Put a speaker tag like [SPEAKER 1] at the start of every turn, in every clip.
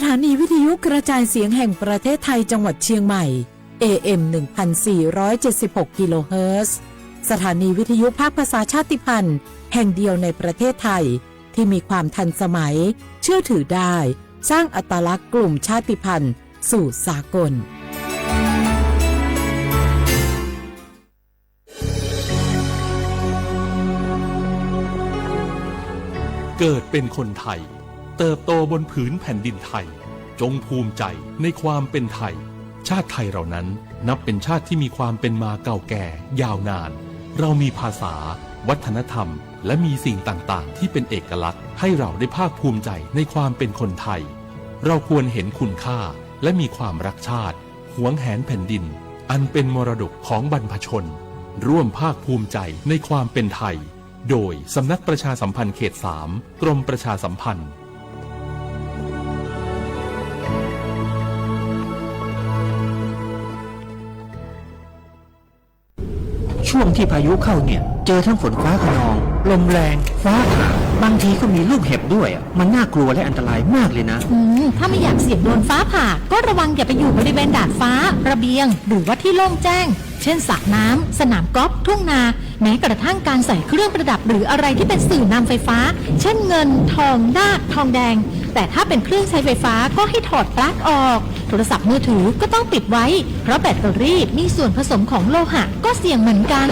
[SPEAKER 1] ถานีวิทยุกระจายเสียงแห่งประเทศไทยจังหวัดเชียงใหม่ AM 1476 กิโลเฮิรตซ์สถานีวิทยุภาคภาษาชาติพันธุ์แห่งเดียวในประเทศไทยที่มีความทันสมัยเชื่อถือได้สร้างอัตลักษณ์กลุ่มชาติพันธุ์สู่สากล
[SPEAKER 2] เกิดเป็นคนไทยเติบโตบนผืนแผ่นดินไทยจงภูมิใจในความเป็นไทยชาติไทยเรานั้นนับเป็นชาติที่มีความเป็นมาเก่าแก่ยาวนานเรามีภาษาวัฒนธรรมและมีสิ่งต่างๆที่เป็นเอกลักษณ์ให้เราได้ภาคภูมิใจในความเป็นคนไทยเราควรเห็นคุณค่าและมีความรักชาติหวงแหนแผ่นดินอันเป็นมรดกของบรรพชนร่วมภาคภูมิใจในความเป็นไทยโดยสำนักประชาสัมพันธ์เขต 3 กรมประชาสัมพันธ์
[SPEAKER 3] ช่วงที่พายุเข้าเนี่ยเจอทั้งฝนฟ้าคะนองลมแรงฟ้าผ่าบางทีก็มีลูกเห็บด้วยมันน่ากลัวและอันตรายมากเลยนะ
[SPEAKER 4] ถ้าไม่อยากเสี่ยงโดนฟ้าผ่าก็ระวังอย่าไปอยู่บริเวณดาดฟ้าระเบียงหรือว่าที่โล่งแจ้งเช่นสระน้ำสนามกอล์ฟทุ่งนาแม้กระทั่งการใส่เครื่องประดับหรืออะไรที่เป็นสื่อนำไฟฟ้าเช่นเงินทองนาคทองแดงแต่ถ้าเป็นเครื่องใช้ไฟฟ้าก็ให้ถอดปลั๊กออกโทรศัพท์มือถือก็ต้องปิดไว้เพราะแบตเตอรี่มีส่วนผสมของโลหะก็เสี่ยงเหมือนกัน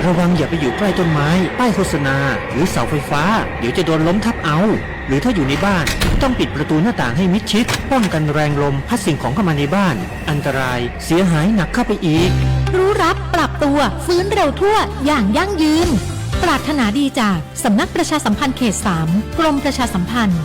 [SPEAKER 3] ระวังอย่าไปอยู่ใกล้ต้นไม้ป้ายโฆษณาหรือเสาไฟฟ้าเดี๋ยวจะโดนล้มทับเอาหรือถ้าอยู่ในบ้านต้องปิดประตูหน้าต่างให้มิดชิดป้องกันแรงลมพัดสิ่งของเข้ามาในบ้านอันตรายเสียหายหนักเข้าไปอีก
[SPEAKER 4] รู้รับปรับตัวฟื้นเร็วทั่วอย่างยั่งยืนปรารถนาดีจากสำนักประชาสัมพันธ์เขต 3 กรมประชาสัมพันธ์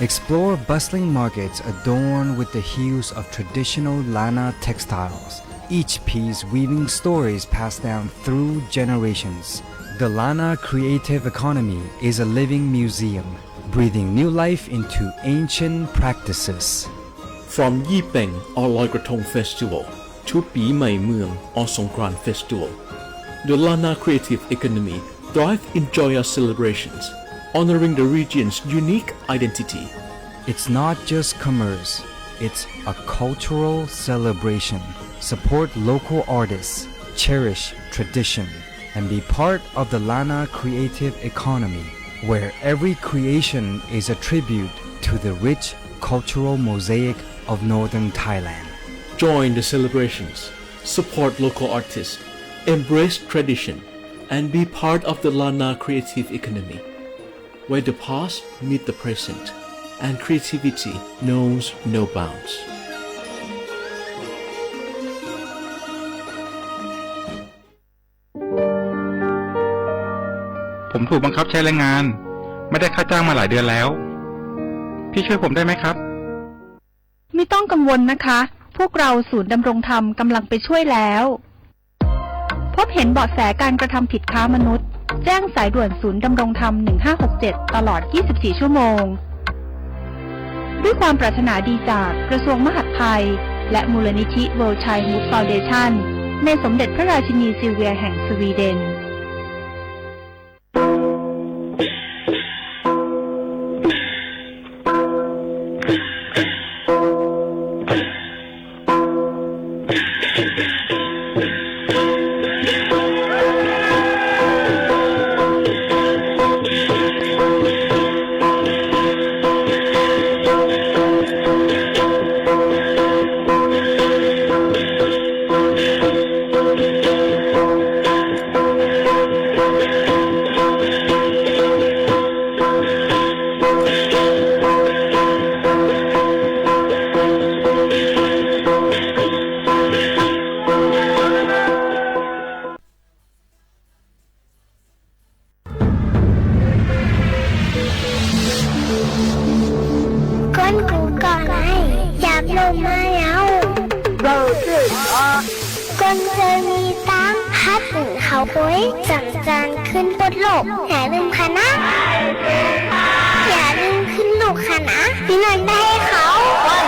[SPEAKER 5] Explore bustling markets adorned with the hues of traditional Lana textiles, each piece weaving stories passed down through generations. The Lana creative economy is a living museum, breathing new life into ancient practices.
[SPEAKER 6] From Yipeng or Loi Krathong Festival to Pi Mai Mueang or Songkran Festival, the Lana creative economy thrives in joyous celebrations, honoring the region's unique identity.
[SPEAKER 5] It's not just commerce, it's a cultural celebration. Support local artists, cherish tradition, and be part of the Lana creative economy, where every creation is a tribute to the rich cultural mosaic of northern Thailand.
[SPEAKER 6] Join the celebrations, support local artists, embrace tradition, and be part of the Lana creative economy, where the past meet the present and creativity knows no bounds.
[SPEAKER 7] ผมถูกบังคับใช้แรงงานไม่ได้ค่าจ้างมาหลายเดือนแล้วพี่ช่วยผมได้ไหมครับ
[SPEAKER 8] ไม่ต้องกังวลนะคะพวกเราศูนย์ดำรงธรรมกำลังไปช่วยแล้วพบเห็นเบาะแสการกระทำผิดค้ามนุษย์แจ้งสายด่วนศูนย์ดำรงธรรม1567ตลอด24ชั่วโมงด้วยความปรารถนาดีจากกระทรวงมหาดไทยและมูลนิธิ World Childhood Foundation ในสมเด็จพระราชินีซิลเวียแห่งสวีเดน
[SPEAKER 9] อย่าลืมขึ้นลูกค่ะนะพี่นายได้ให้เขา 1 2 3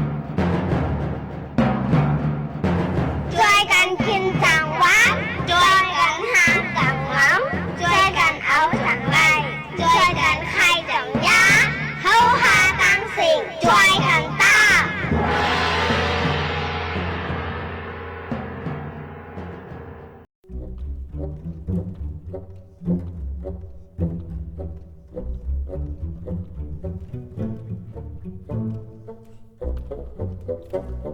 [SPEAKER 9] 4
[SPEAKER 8] พ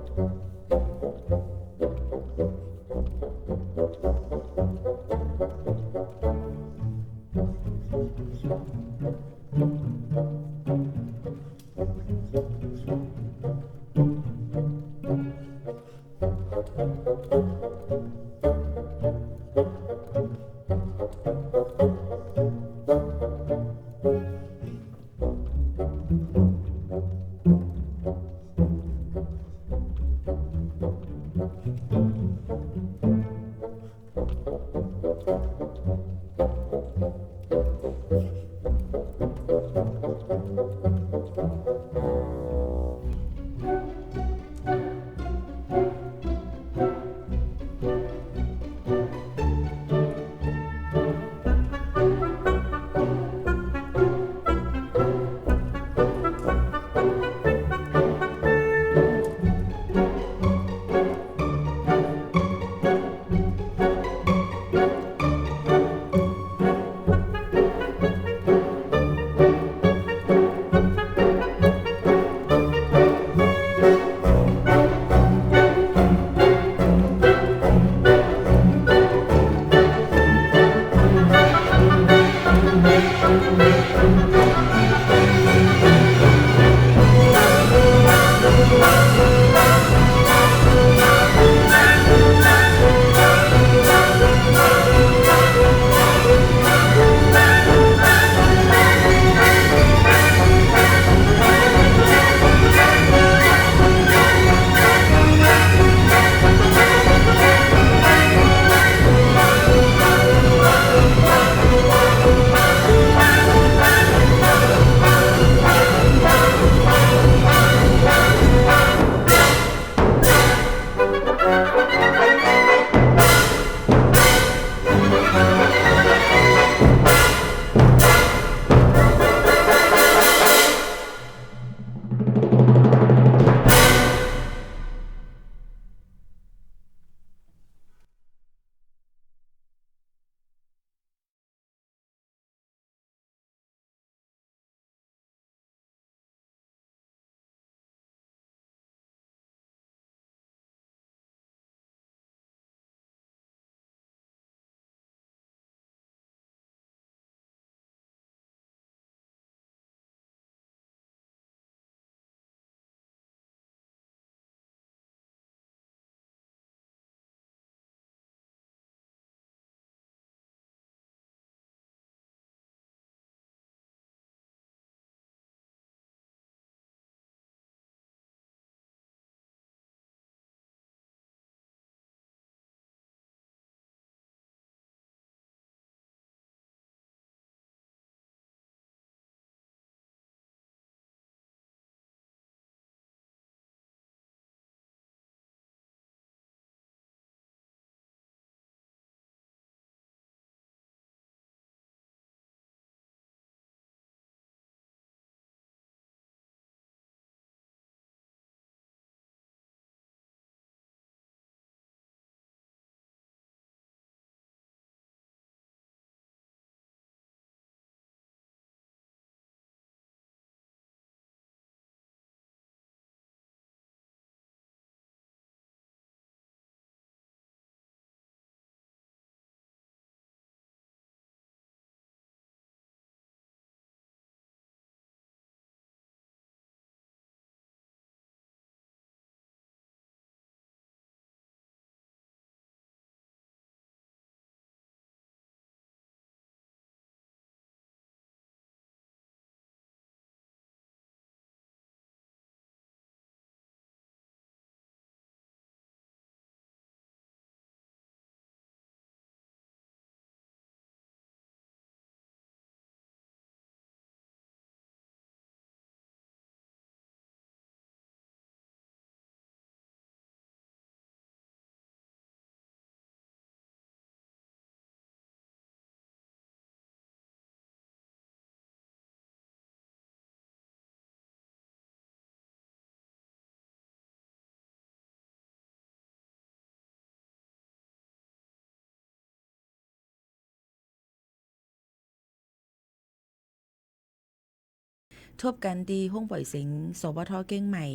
[SPEAKER 10] ทบกันดีห้องปล่อยเสียงสวทเก้งใหม่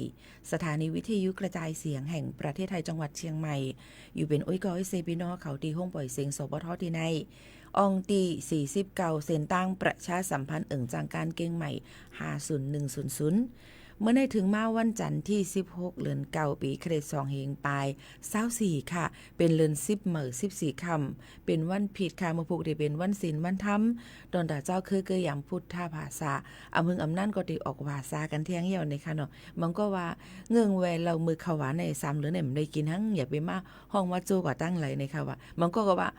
[SPEAKER 10] สถานีวิทยุกระจายเสียงแห่งประเทศไทยจังหวัดเชียงใหม่อยู่เป็นอ้อยกอยเซปินอเขาดีห้องปล่อยเสียงสวทที่ในอองตี49เซนตั้งประชาสัมพันธ์จางการเก้งใหม่50100เมื่อได้ถึงมาวันจันทร์ที่16เดือน9ปีคริสต์2เฮงปลาย24ค่ะเป็นเดือน10เหมอ14ค่ำเป็นวันผิดค่ะเมื่อผูกได้เป็นวันศีลวันธรรมดอนตาเจ้าคือเกยยามพุทธภาษาอำเภออำนั่นก็ได้ออกภาษากันเที่ยงเหี่ยวในค่ะเนาะมันก็ว่าเงื่องแวเรามือเขาหวานใน3หรือเนี่ยมันได้กินทั้งอย่าไปมาห้องว่าโจกว่าตั้งไหลในค่ะว่ามันก็ว่า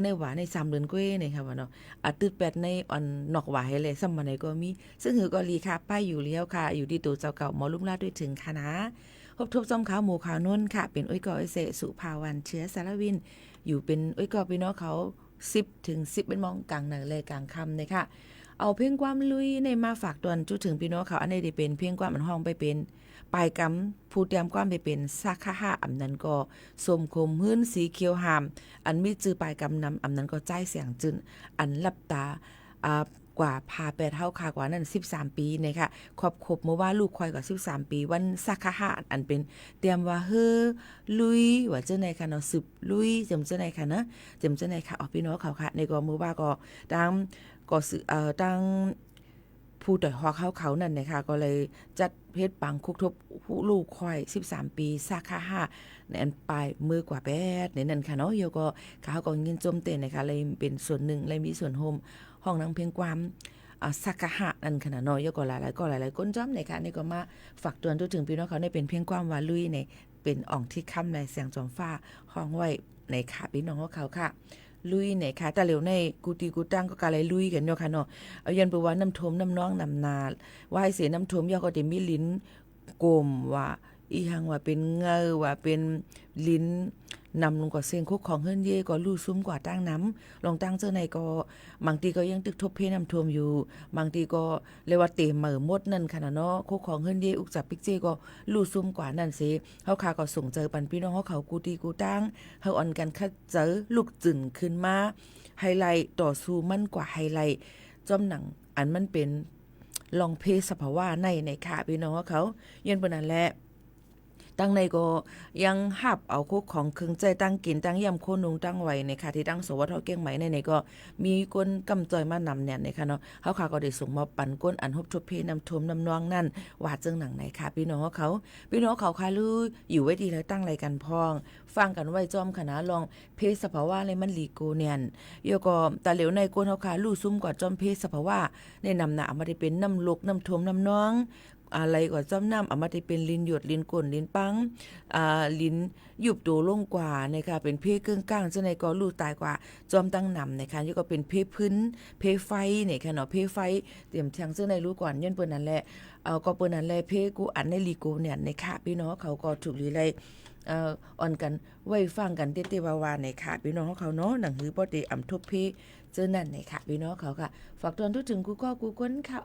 [SPEAKER 10] ในหวานใน3เดือนก้วยในค่ะว่าเนาะตึดแปดในอ่อนนอกหวายเลยซ้ำมาไหนก็มีซึ่งหือก็ลีค่ะป้ายอยู่เลี้ยวค่ะอยู่ที่ตัวเจ้าเก่าหมอลุ่มลาดด้วยถึงค่ะนะพบทบจอมขาวหมูขาวนุ่นค่ะเป็นอ้อยกอเสสุภาวันเชื้อสารวินอยู่เป็นอ้อยกอพี่น้องเขา10ถึง10เป็นมองกลางเหนือเลยกลางค่ำเลยค่ะเอาเพียงความลุยในมาฝากตอนจุดถึงพี่น้องเขาอันนี้ได้เป็นเพียงความมันห้องไปเป็นปลายกำผู้เตรียมความไปเป็นซาคาห้าอำนั้นก็สมคมหื้นสีเขียวหามอันมีจือปลายกำนำอำนั้นก็ใจเสียงจึนอันลับตากว่าพาแปดเท่าค่ะกว่านั้น13ปีนะคะครบเมื่อว่าลูกควายกว่า13ปีวันสักหะอันเป็นเตรียมว่าลุยว่าเจ้าไหนค่ะเนาะสืบลุยจำเจ้าไหนค่ะนะจำเจ้าไหนค่ะพี่น้องเขาค่ะในก็มือว่าก็ตั้งผู้ต่อยฮอกเขานั่นนะคะก็เลยจัดเพชรปังคุกทบลูกควาย13ปีสักหะในอันปลายมือกว่าแปดในนั้นค่ะเนาะเยก็เขาก็ยินจมเต้นนะคะเลยเป็นส่วนหนึ่งเลยมีส่วนโฮมห้องนางเพียงความสักหะนั่นขนาดน้อยก็หลายก้นจ้อมในค่ะนี่ก็มาฝากเตือนถึงพี่น้องเขาในเป็นเพียงความว่าลุยในเป็นอ่องที่ค่ำในแสงจอมฟ้าห้องไว้ในค่ะพี่น้องเขาค่ะลุยในค่ะแต่เร็วในกูตีกูตั้งก็กะเลยลุยกันเนาะค่ะเนาะเอายันไปว่าน้ำท่วมน้ำน้องน้ำนาว่าให้เสียน้ำท่วมย่อก็จะมีลิ้นกลมว่าอีหังว่าเป็นเงาว่าเป็นลิ้นนำลงกว่าเสียงคุกของเฮิรนเย่ก็ลู่ซุ้มกว่าตั้งน้ำลองตั้งเจ้าในก็บางทีก็ยังตึกทบเพน้ำท่วมอยู่บางทีก็เรียกว่าเตะเหม่อมดนั่นค่ะเนาะคุกของเฮิรนเย่อุกจับปิกเจก็ลู่ซุ้มกว่านั่นสิเฮาคาก็ส่งเจอปันพี่น้องเขากูตีกูตั้งเฮาอ่อนกันคัดเจอลูกจึนขึ้นมาไฮไลท์ต่อสู้มันกว่าไฮไลท์จอมหนังอันมันเป็นลองเพสภาวะในค่ะพี่น้องเขายันปนนั้นแหละตั้งในก็ยังหับเอาคุกของเครื่องใจตั้งกินตั้งยำโคนุงตั้งไว้ในค่ะที่ตั้งสวทเก้งไหมในก็มีก้นกำจอยมานำเนี่ยในค่ะเนาะเขาค่ะก็ได้ส่งมาปั่นก้นอันฮบทบเพน้ำท่วมน้ำนองนั่นว่าจึงหนังไหนค่ะพี่น้องเขาค่ะลืออยู่ไว้ดีแล้วตั้งไรกันพองฟังกันไว้จอมคณะลองเพศสภาวะอะไรมันลีโกเนียนโยก็ตาเหลวในก้นเขาค่ะลู่ซุ่มกว่าจอมเพศสภาวะในนำหนามาได้เป็นน้ำลกน้ำท่วมน้ำนองอะไรก็จอมน้ำเอามาได้เป็นลิ้นหยดลิ้นก้นลิ้นปังลิ้นหยุบตัวลงกว่านะคะเป็นเพศเครื่องก้างเจ้าในก็ลู่ตายกว่าจอมตั้งนำนะคะนี่ก็เป็นเพศพื้นเพศไฟเนี่ยค่ะเนาะเพศไฟเตรียมทางเจ้าในรู้ก่อนย้อนเปิ้นนั่นแหละก็เปิ้นนั่นแหละเพศกูอันในลีโกเนี่ยในค่ะพี่น้องเขาก็ถูกลีไลอ่อนกันไว้ฟังกันเต้ๆวาๆในค่ะพี่น้องเขาเนาะหนังหือบ่ได้อำทบเพเจอนั่นในค่ะพี่น้องเขาค่ะฝากตอนทุกถึงกูก็กูก้นค่ะ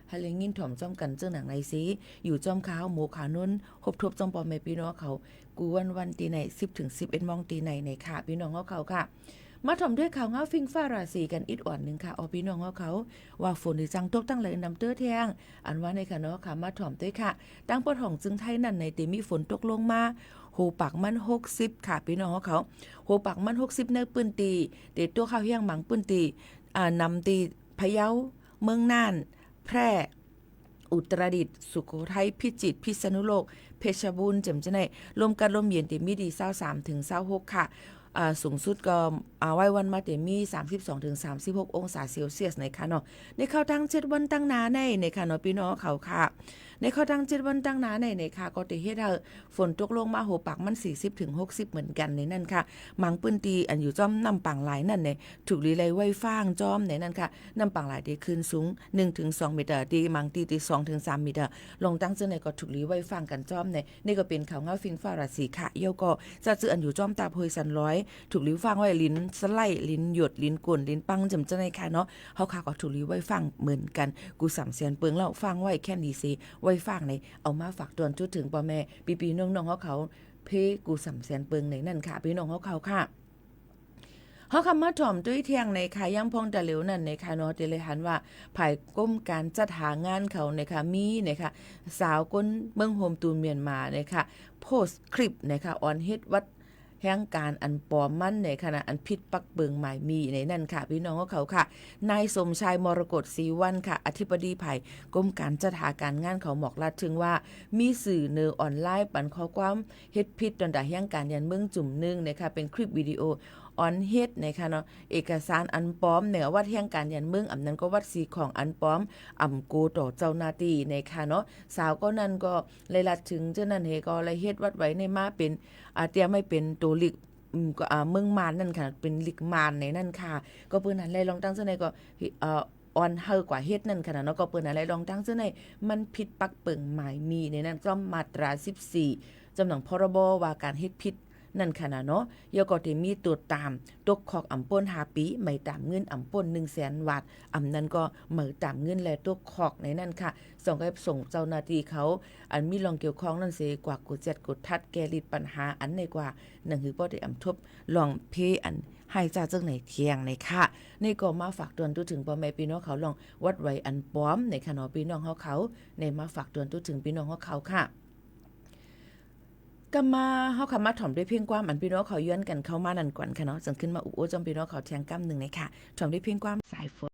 [SPEAKER 10] ให้เลยยินถ่อมจ้อมกันเจอหนังในสีอยู่จ้อมขาวหมูขานุ่นคบทบจ้อมปอมแม่พี่น้องเขากูวันตีไหน10ถึง11โมงตีไหนในค่ะพี่น้องเขาค่ะมาถ่อมด้วยข่าวเงาฟิงฟ้าราศีกันอีกอ่อนนึงค่ะพี่น้องเขาว่าฝนที่จังตกตั้งเลยนำเตื้อแทงอันว่าในค่ะเนาะค่ะมาถ่อมด้วยค่ะตั้งปอท่องจึงไทยนั่นในตีมีฝนตกลงมาโหปักมัน60ค่ะพี่น้องเขาโหปักมัน60ในปืนตีเด็ดตัวข้าวเฮียงหมังปืนตีนำตีพะเยาเมืองน่านแพร่อุตรดิตถ์สุโขทัยพิจิตรพิษณุโลกเพชรบูรณ์จำจะได้ลมกันลมเย็นตีมีดี23ถึง26ค่ะสูงสุดก็ไว้วันมาเตมี32ถึง36องศาเซลเซียสในค่ะเนาะในเข้าตั้ง7วันตั้งนาในค่ะเนาะพี่น้องเขาค่ะในเข้าตั้ง7วันตั้งนาในค่ะก็ได้เฮ็ดให้ฝนตกลงมาโหปักมัน40ถึง60เหมือนกันในนั่นค่ะมังปื้นตีอันอยู่จ้อมน้ำปังหลายนั่นเนี่ยถูกลีไลไว้ฟางจ้อมในนั่นค่ะน้ำปังหลายได้ขึ้นสูง1ถึง2เมตรตีมังตี2ถึง3เมตรลงตั้งเจอในก็ถูกลีไว้ฟางกันจ้อมในนี่ก็เป็นข่าวเงาฟิงฟ้าราศีค่ะเยาก็จะจื้ออันอยู่จ้อมตาโพยสันร้อยถูกลิ้วฟังไว้ลิ้นสไลด์ลิ้นหยดลิ้นกลนลิ้นปังจำเจ้าในค่ะเนาะเฮาค่ะก็ถูกลิ้วไว้ฟังเหมือนกันกูสามเสียนเปิงแล้วฟังไว้แค่นี้สิไว้ฟังในเอามาฝากตวนจุดถึงพ่อแม่ปีๆน้องๆเขาเพกูสามเสียนเปิงในนั่นค่ะพี่น้องเขาค่ะเ เฮาคำมาถ่อมตุ้ยเที่ยงในค่ะย่ำพองตะเหลวนั่นในค่ะเนาะเตเลยหันว่าภายก้มการจัดหางานเขาในค่ะมีในค่ะสาวก้นเมืองโฮมตูนเมียนมาในค่ะโพสต์คลิปในค่ะออนเฮ็ดวัดแห่งการอันปลอมมันในขณะอันพิษปักเบิงหมายมีในนั่นค่ะพี่น้องของเขาค่ะนายสมชายมรกตศรีวันค่ะอธิบดีภัยกรมการจัดหาการงานเขาหมอกลัดถึงว่ามีสื่อเนอออนไลน์ปันข้อความเฮ็ดพิษตอนดาแห่งการยันเมืองจุ่มนึงนะคะเป็นคลิปวิดีโอออนเฮ็ดนะคะเนาะเอกสารอันปลอมเหนือวัดแห่งการยันเมืองอำนั้นก็วัดสีของอันปลอมอำโกต่อเจ้าหน้าที่นะคะเนาะสาวก็นั่นก็เลยลัดถึงเจ้านั้นเฮก็เลยเฮ็ดวัดไว้ในมาเป็นเตรียมไม่เป็นตัวลิกก็เมืองมานนั่นค่ะเป็นลิกมานในนั่นค่ะก็เปิ้นนั้นเลยลองตั้งซะในก็ออนเฮอกว่าเฮ็ดนั่นค่ะเนาะก็เปิ้นอะไรลองตั้งซะในมันผิดปักเปิงหมายมีในนั้นก็มาตรา14จำหนังพรบว่าการเฮ็ดผิดนั่นค่ะนะเนาะยก็ได้มีตัวตามตกขอกอำป่น5ปีไม่ตามเงินอำป่น 100,000 บาทอำนั้นก็เหมือตามเงินและตกขอกในนั่นค่ะส่งให้ส่งเจ้าหน้าที่เขาอันมีรองเกี่ยวข้องนั่นเสกว่ากดจัดกดทัดแก้ลิดปัญหาอันในกว่านั่นคือบ่ได้อำทบลองเพอันให้จ้าจังไหนเที่ยงในค่ะนี่ก็มาฝากเตือนทุกถึงพ่อแม่พี่น้องเขาลองวัดไว้อันปลอมในค่ะเนาะพี่น้องเขาในมาฝากเตือนทุกถึงพี่น้องเขาค่ะก็มาเฮาคำมาถ่อมด้วยเพียงความอันพี่น้องเขาย้อนกันเข้ามานั่นก่อนค่ะเนาะจังขึ้นมาอุโอจอมพี่น้องเขาแทงกำหนึ่งในค่ะถ่อมด้วยเพียงความสายฝน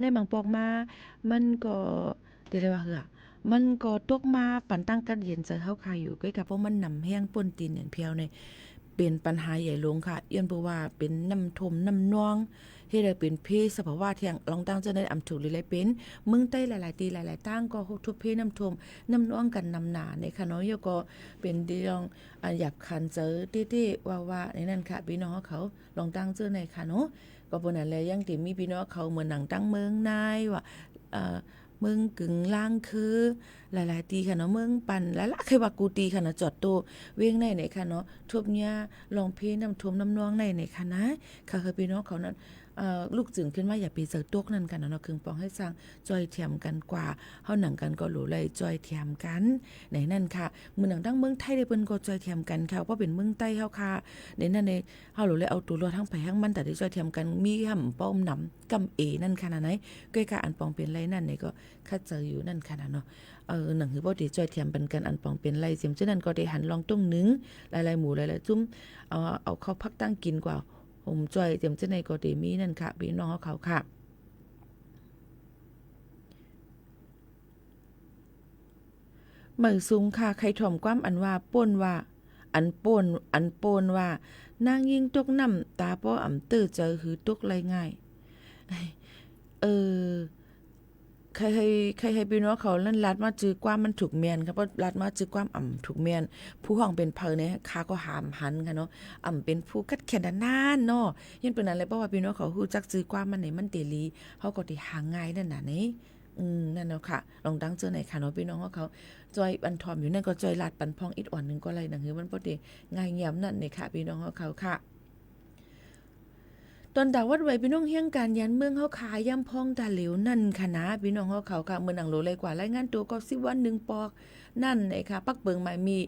[SPEAKER 10] ในบางปอกมามันก็เดี๋ยวว่าเหรอ มันก็ตกมาปันตั้งกันเย็นจะเข้าคายอยู่ใกล้กับเพราะมันนำแห้งป่นตีนอย่างเพียวในเป็นปัญหาใหญ่ลงค่ะย้อนเพราะว่าเป็นน้ำทมน้ำนองเฮ็ดให้เป็นเพศสภาวะเที่ยงลองตั้งจะได้อำถูกหรือไรเป็นเมืองใต้หลายๆตีหลายๆตั้งก็ทุบเพน้ำทมน้ำนองกันนำหนาในค่ะเนาะก็เป็นที่ลองหยับคันเจอตี้ๆว่าในนั้นค่ะพี่น้องเขาลองตั้งเจอในค่ะเนาะก็บ่นั่นแหละยังที่มีพี่น้องเขาเหมือนหนังตั้งเมืองนายว่าเมืองกึ่งล่างคือหลายๆตีค่ะเนาะเมืองปั่นและละเคยว่ากูตีค่ะเนาะจอดโตเว้งในค่ะเนาะทุบเนี่ยลองเพน้ำทมน้ำนองในค่ะนะค่ะคือพี่น้องเขานั้นลูกจึงขึ้นมาอย่าไปเจอตกนั่นกันเนาะคึงปองให้สร้างจอยเทียมกันกว่าเฮาหนังกันก็หลูเลยจอยเทียมกันในนั่นค่ะมื้อหนังทั้งเมืองไทยได้เปิ้นก็จอยเทียมกันค่ะเพราะเป็นเมืองใต้เฮาค่ะในนั่นเเฮาหลูเลยเอาตัวรอดทั้งไปทั้งมันแต่ได้จอยเทียมกันมีห่ำป้อมหนำกำเอนั่นขนาดไหนก้อยกะอันปองเป็นไรนั่นนี่ก็คัดเจออยู่นั่นขนาดเนาะหนังคือบ่ได้จอยเทียมเป็นกันอันปองเป็นไรเสียมฉะนั้นก็ได้หันลองตรงนึงหลายๆหมู่หลายๆจุ้มเอาเข้าพักตั้งกินกว่าผมจอยเตรียมจะในกอดีมีนั่นค่ะพี่น้องเขาค่ะเหมือสูงค่ะใครถ่อมความอันว่าป่นว่าอันโปนว่านางยิงตกน้ำตาป้ออ่ำตื้อเจอหือตกไรง่ายใครให้พี่น้องเขาลั่นลัดมาจื้อความมันถูกเมียนครับเพราะลัดมาจื้อความอ่ำถูกเมียนผู้ห้องเป็นเพอเนี่ยค้าก็หามหันค่ะเนาะอ่ำเป็นผู้คัดแข่งนานเนาะยันเป็นอะไรเพราะว่าพี่น้องเขาฮู้จักจื้อความมันไหนมันเตลีเฮาก็ได้หาง่ายนั่นน่ะนี่นั่นเนาะค่ะลองตั้งเจอไหนค่ะเนาะพี่น้องเขาจอยบันทอมอยู่นั่นก็จอยลาดปันพองอิดอ่อนนึงก็ไรหนังคือมันบ่ได้ง่ายเงียบนั่นนี่ค่ะพี่น้องเขาค่ะตอนดาวัดไว้พี่น้องเฮียงการยันเมืองเฮาขายย่ำพองตาเหลวนั่นค่ะนะพี่น้องเฮาเขาค่ะเมืองหนังโลเลยกว่ารายงานตัวก็10วัน1ปอกนั่นไอ้ค่ะปักเบิงหมายมี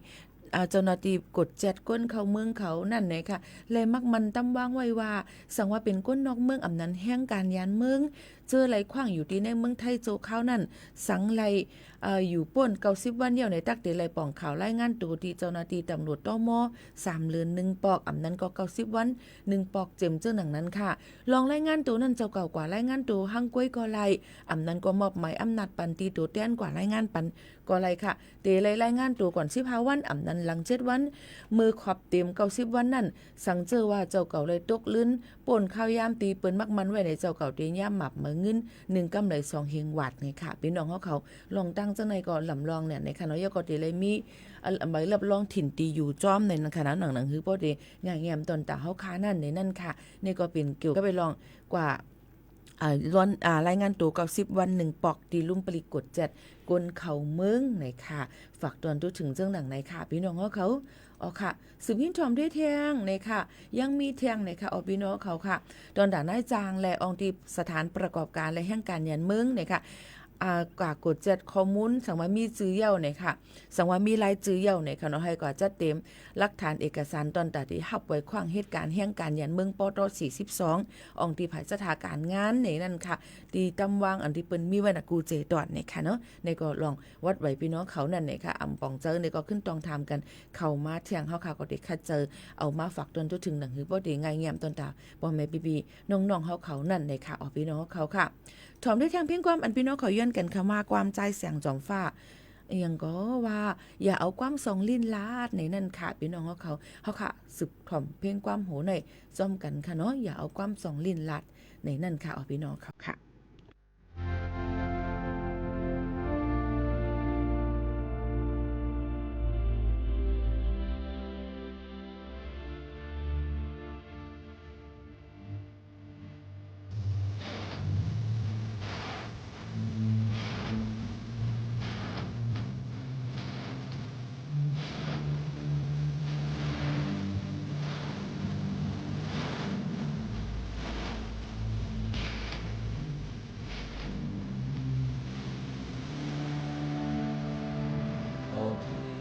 [SPEAKER 10] เจ้าหน้าที่กดแจดก้นเขาเมืองเขานั่นไงค่ะเลยมักมันตำวางไว้ว่าสังว่าเป็นก้นนอกเมืองอำนั้นแห่งการยานเมืองเจอไหลขว้างอยู่ที่ในเมืองไทยโจข้าวนั่นสังไหลอยู่ป่น90วันเดียวในตักเดไหลป่องข่าวรายงานตัวที่เจ้าหน้าที่ตำรวจตม3เดือน1ปอกอำนั้นก็90วัน1ปอกเจ็มเจ้าหนังนั้นค่ะลองรายงานตัวนั้นเจ้าเก่ากว่ารายงานตัวหั่งก้วยก็ไหลอำนั้นก็มอบหมายอำนาจปันตีตัวแต้นกว่ารายงานปันก็ไหลค่ะเตไหลรายงานตัวก่อน15วันอำนั้นหลัง7วันมือขอบเต็ม90วันนั่นสังเจอว่าเจ้าเก่าเลยตกลื่นป่นข้าวยามตีเปิ้นมักมันไว้ในเจ้าเก่าตีย่ามหมับเมือเงิน1กำไร2เฮงวัดไงค่ะพี่น้องเขาลองตั้งจังในก็ลำลองเนี่ยในคณะยก็ตีเลยมีใบรับรองถิ่นตีอยู่จ้อมในคณะหนังคือบ่ได้ง่ายแยมตอนตาเฮาค้านั่นในนั่นค่ะนี่ก็เป็นเกี่ยวก็ไปลองกว่ารายงานตัว90วัน1ปอกตีลุ่มปริกด7กลเขาเมืองไหนค่ะฝากตอนตัวถึงเจ้าหนังไหนค่ะพี่น้องเขาค่ะสืบหินทอมได้เที่ยงในค่ะยังมีเที่ยงในค่ะพี่น้องเขาค่ะตอนด่านนายจางและองค์ที่สถานประกอบการและแห่งการยันเมืองในค่ะกว่ากด7ข้อมูลสังว่ามีจื้อเย่าเนี่ยค่ะสังว่ามีรายจื้อเย่าเนี่ยค่ะเนาะให้กว่าจัดเต็มหลักฐานเอกสารตอนตัดที่ฮับไว้ขวางเหตุการณ์แห่งการยันเมืองปต42องค์ที่ภายสถานการงานในนั่นค่ะที่ตำวางอันที่เปิ้นมีไว้น่ะกูเจตอดเนี่ยค่ะเนาะในก็ลองวัดไว้พี่น้องเขานั่นเนี่ยค่ะอำปองเจอในก็ขึ้นตองทำกันเข้ามาเที่ยงเฮาค่ะก็ได้คัดเจอเอามาฝากตนตัวถึงหนังหือบ่ได้ง่ายเงียบตอนตาบ่แม่บีน้องๆเขานั่นเนี่ยค่ะพี่น้องเขาค่ะถอมด้วยทางเพียงความอันพี่น้องเขาย้อนกันเข้ามาความใจแสงจอมฟ้าอย่างก็ว่าอย่าเอาความสองลิ้นลาดในนั่นค่ะพี่น้องเขาค่ะสึกถอมเพียงความโหหน่อยจ้อมกันค่ะเนาะอย่าเอาความสองลิ้นลาดในนั่นค่ะพี่น้องเขาค่ะ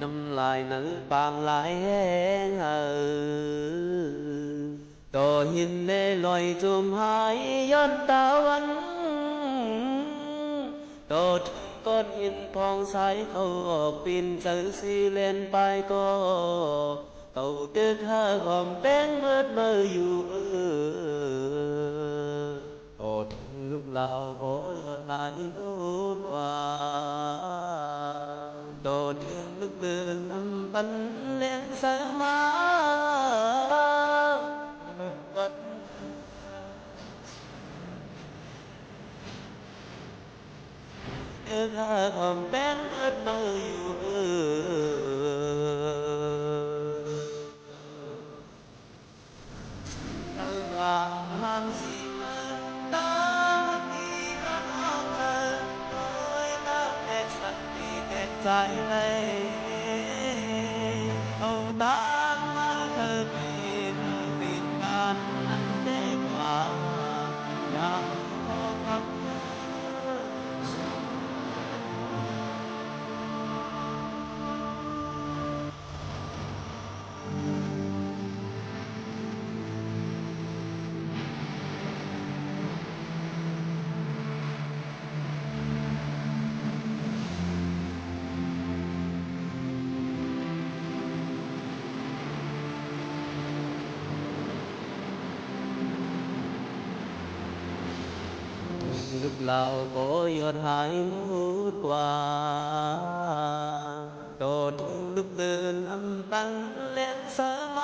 [SPEAKER 11] น้ำลายนั้นบางหลายแห้งต่อหินเล่ลอยจุ่มหายย้อนตะวันต่อก้อนหินพองใสเขาออกปินเจอสีเลนไปก็เต่าเดือดห้าของแป้งเมื่อมาอยู่อดลูกลาวโอ้ลานดูว่า โดดลึกเดินลำบันเลี้ยงสมาถ้าทำเป็นเอิดมืออยู่งานสิมันตาที่รักเธอโดยนับแต่สักทีแต่ใจเลยเอาตามมาเธอเป็นกันนั้นได้กว่าอยากขอกับเธอ lúc nào có giọt hai mút qua đột lúc từ lâm tăng lên sớm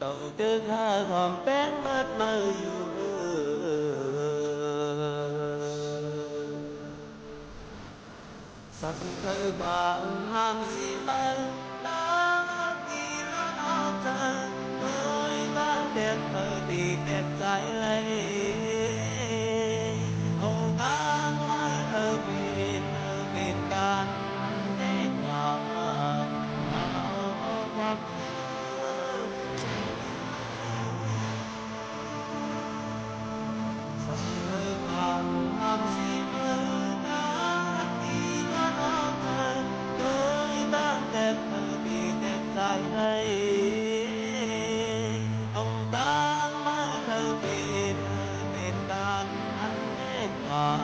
[SPEAKER 11] đầu tư hai còn bé mất mơอยู่sắc thơ bạn ham gì mơ đã kỳ nó thơ tôi đã đẹp thơ thì đẹp trái lấy hồng tháng thơ biển can để nhỏ hoặc sắc thơ bạn ham gì mơ đẹp vì đẹp dài đây ông ta má thơ bên bên đàn anh em hòa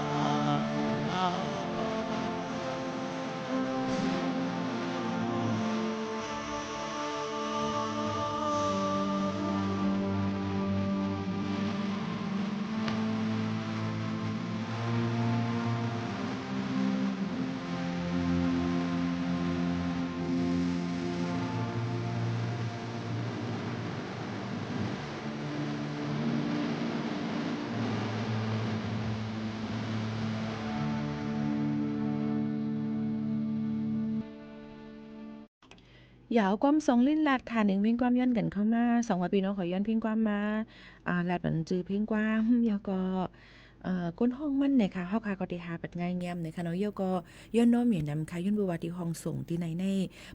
[SPEAKER 10] ยาวความสองลิ้นลาดค่ะหนึ่งเพ่งความย้อนกันเข้ามาสองว่าพี่น้องขอย้อนเพ่งความมาลาดบันจือเพ่งความยาวก็ก้นห้องมันเนี่ยค่ะเฮาค่ะก็ได้หาปัดง่ายแง้มเนี่ยค่ะเนาะยาวก็ย้อนน้อมเหมียนนำค่ะย้อนบัวที่ห้องส่งที่ใน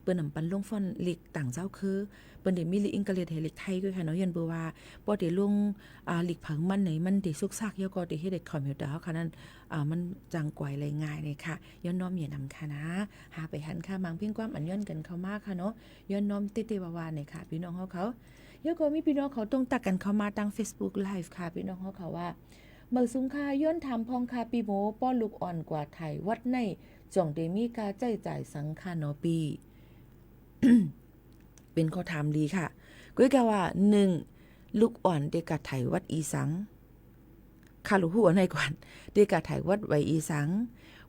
[SPEAKER 10] เปิ้นนำปันลงฟอนลิกต่างเจ้าคือเปิ้นได้มีลิกอังกฤษให้ลิกไทยด้วยค่ะเนาะย้อนบัวบ่ได้ลงลิกเผิงมันไหนมันได้สุกซักยาวก็ได้เฮ็ดให้คอมพิวเตอร์เฮาค่ะนั้นมันจังกวยเลยง่ายเลยค่ะย้อนน้อมเหมียนนำค่ะนะหาไปหันค่ะมังเพ่งความอันย้อนกันเข้ามาค่ะเนาะย้อนน้อมเตๆวาๆเนี่ยค่ะพี่น้องเขายาวก็มีพี่น้องเขาต้องตักกันเข้ามาทาง Facebook Live ค่ะพี่น้องเขาว่าเมื่อสุงค่าย้อนทำพองคาปีโมป้อลูกอ่อนกว่าไทยวัดในจ่องเดมีกาใจจ่ายสังคานอปี เป็นข้อถามดีค่ะก้อยกะว่า1ลูกอ่อนเดกะไทยวัดอีสังคาลูหัวในก่อนเดกะไทยวัดไว้อีสัง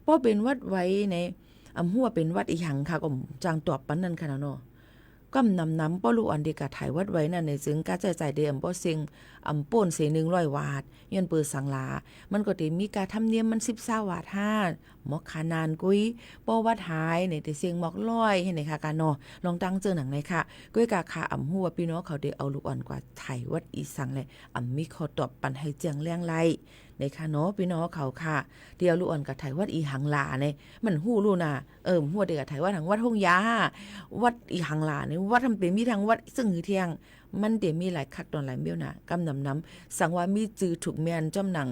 [SPEAKER 10] ป้อเป็นวัดไว้ในหัวเป็นวัดอีหังค่ะก็จางตอบปันนั่นค่ะเนาะก้ำนำป้อลูกอ่อนเดกะไทยวัดไว้นั่นในซึ่งกาใจจ่ายเดป้อเซิงป่นเส100 วาทย้อนเปิดสังลามันก็ได้มีการทำเนียมมัน10 วาท5หมอกขานานกุ้ยป้อวัดหายในแต่เสียงหมอกลอยให้ไหนค่ะกันเนาะลองตั้งเจอหนังเลยค่ะกุ้ยกาค่ะหัวพี่น้องเขาได้เอาลูกอ่อนกว่าไทยวัดอีสังเลยมีข้อตอบปันให้เจียงแรงไล่ในค่ะเนาะพี่น้องเขาค่ะเดียวลูกอ่อนกับไทยวัดอีหังลาเนี่ยมันฮู้รู้น่ะหัวเด็กกับไทยวัดทางวัดห้องยาวัดอีหังลาเนี่ยวัดทำเป็นมีทางวัดซึ่งหือเที่ยงมันเดี๋ยวมีหลายคักตอนหลายเบี้ยวน่ะกำนำสังว่ามีจือถูกแมนจำหนัง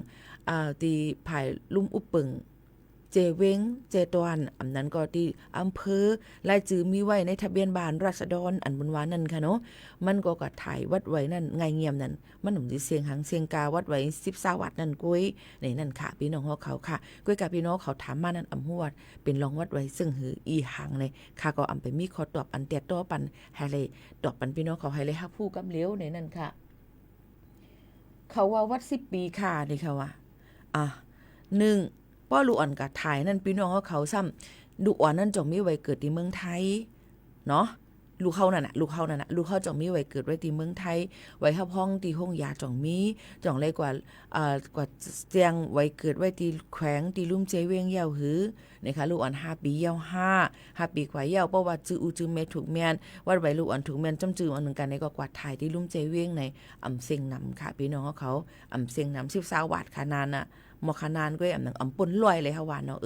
[SPEAKER 10] ตีภายลุ่มอุปปึงเจเวงเจตวันอันนั้นก็ที่อำเภอรายจือมีไว้ในทะเบียนบ้านราษฎรอันบนวานั่นค่ะเนาะมันก็กะถ่ายวัดไว้นั่นไงเงียมนั่นมันหนุ่มสิเสียงหังเสียงกาวัดไว้10 วัดนั่นกุ้ยในนั่นค่ะพี่น้องเขาค่ะกุ้ยกับพี่น้องเขาถามมานั่นอำหัวเป็นรองวัดไว้ซึ่งหืออีหังเลยค่ะก็อำไปมีข้อตอบอันเตียต่อปันให้เลยตอบปันพี่น้องเขาให้เลยฮักผู้กำเลี้ยวในนั่นค่ะ เขาว่าวัด10 ปีค่ะนี่ค่ะว่า1ป้อลูกอ่อนกับถ่ายนั่นพี่น้องเขาซ้ำลูกอ่อนนั่นจ่องมีไว้เกิดที่เมืองไทยเนาะลูกเขานั่นน่ะลูกเขาจ่องมีไว้เกิดไว้ที่เมืองไทยไว้ทับห้องที่ห้องยาจ่องมีจ่องเลยกว่าเจียงไว้เกิดไว้ที่แขวงที่ลุ่มเจเวียงยาวหือนะคะลูกอ่อน5 ปียาว5 ปีกว่ายาวเพราะว่าจื้อจื้อเมถูกแม่นวัดไว้ลูกอ่อนถูกแม่นจำจื้ออันนึงกันในก็กว่าถ่ายที่ลุ่มเจเวียงในอำเซ็งนำค่ะพี่น้องเขาอำเซ็งนำ10 วาทขนาดน่ะมอขนานก้อยอำหนังอำปนลอยเลยค่ะว่าเนาะ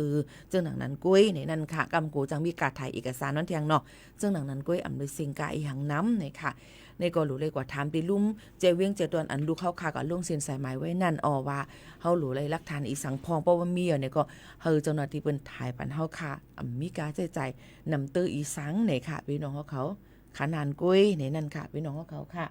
[SPEAKER 10] เจ้าหนังนั้นก้อยในนั่นค่ะกำโกจังมีการถ่ายเอกสารนั้นเทียงเนาะเจ้าหนังนั้นก้อยอำเลยเซ็งกาอีหังน้ำเนี่ยค่ะในก็รู้เลยกว่าถามติลุ่มเจเวียงเจตวนอันลูกเข้าคากับลุงเซ็นสายหมายไว้นั่นว่าเฮารู้เลยหลักฐานอีสังพองเพราะว่ามีเนี่ยก็เฮาเจ้าหน้าที่เปิ้นถ่ายปันเฮาค่ะมีการใจนำเตออีสังเนี่ยค่ะพี่น้องเขาขนานก้อยในนั่นค่ะพี่น้องเขาค่ะ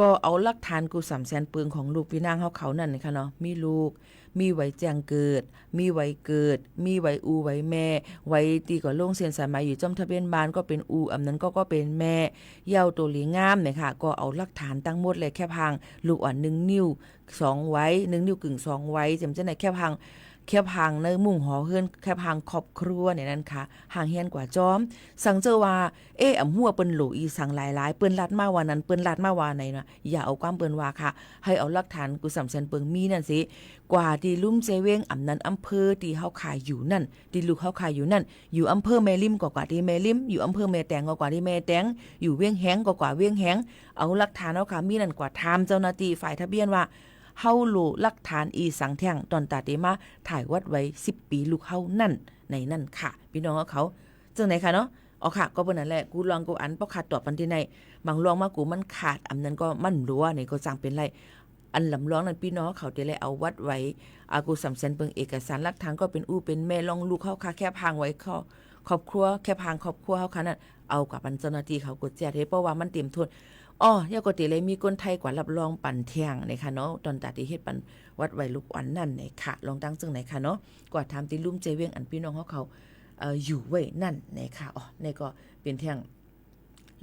[SPEAKER 10] ก็เอาหลักฐานกู300,000 ปืนของลูกพี่นางเขานั่นนะคะเนาะมีลูกมีไว้แจ้งเกิดมีไว้เกิดมีไว้อูไว้แม่ไว้ตีก็ลงเซ็นสายหมายอยู่จำทะเบียนบ้านก็เป็นอูอำนั้นก็เป็นแม่เย้าตัวหลีงามเนี่ยค่ะก็เอาหลักฐานตั้งหมดเลยแค่พังลูกอ่อน1 นิ้ว2 ไว้1 นิ้วกึ่ง2 ไว้จำจะไหนแค่พังในมุ่งหอเฮือนแค่พังครอบครัวเนี่ยนั่นค่ะห่างเฮียนกว่าจอมสังเจอว่าอำหัวเปิ้นโหลอีสังหลายๆเปิ้นลัดมาว่านั้นเปิ้นลัดมาว่าไหนนะอย่าเอาความเปิ้นว่าค่ะให้เอาหลักฐานกู300,000 เปิงมีนั่นสิกว่าที่ลุ่มเจเวงอำนั้นอำเภอที่เฮาขายอยู่นั่นที่ลูกเฮาขายอยู่นั่นอยู่อำเภอแม่ริมกว่าที่แม่ริมอยู่อำเภอแม่แตงกว่าที่แม่แตงอยู่เวียงแหงกว่าเวียงแหงเอาหลักฐานเฮาค่ะมีนั่นกว่าถามเจ้าหน้าที่ฝ่ายทะเบียนว่าเฮาโหลหลักฐานอีสังแท่งตอนตาเตมาถ่ายวัดไว้10 ปีลูกเฮานั่นในนั่นค่ะพี่น้องเขาจังไหนค่ะเนาะค่ะก็เป็นนั่นแหละกูลองกูอันบ่ขาดตอบปันที่ไหนบางลองมากูมันขาดอำนั้นก็มันรั่วนี่ก็จังเป็นไรอันลำร้องนั้นพี่น้องเขาได้เลยเอาวัดไว้กู300,000 เปิงเอกสารหลักฐานก็เป็นเป็นแม่ลองลูกเฮาค่ะแค่พางไว้ครอบครัวแค่พางครอบครัวเฮาค่ะนั่นเอากับเจ้าหน้าที่เขากดแจ้งเพราะว่ามันเตรียมโทษยากติเลยมีคนไทยกว่ารับรองปั่นเที่ยงนะคะเนาะตอนตาที่เฮ็ดปั่นวัดไว้ลูกอ่อนนั่นเนี่ยค่ะลองตั้งจังไหนค่ะเนาะกว่าถามติลุ่มเจเวียงอันพี่น้องเขาอยู่ไว้นั่นนะคะนี่ก็เป็นเที่ยง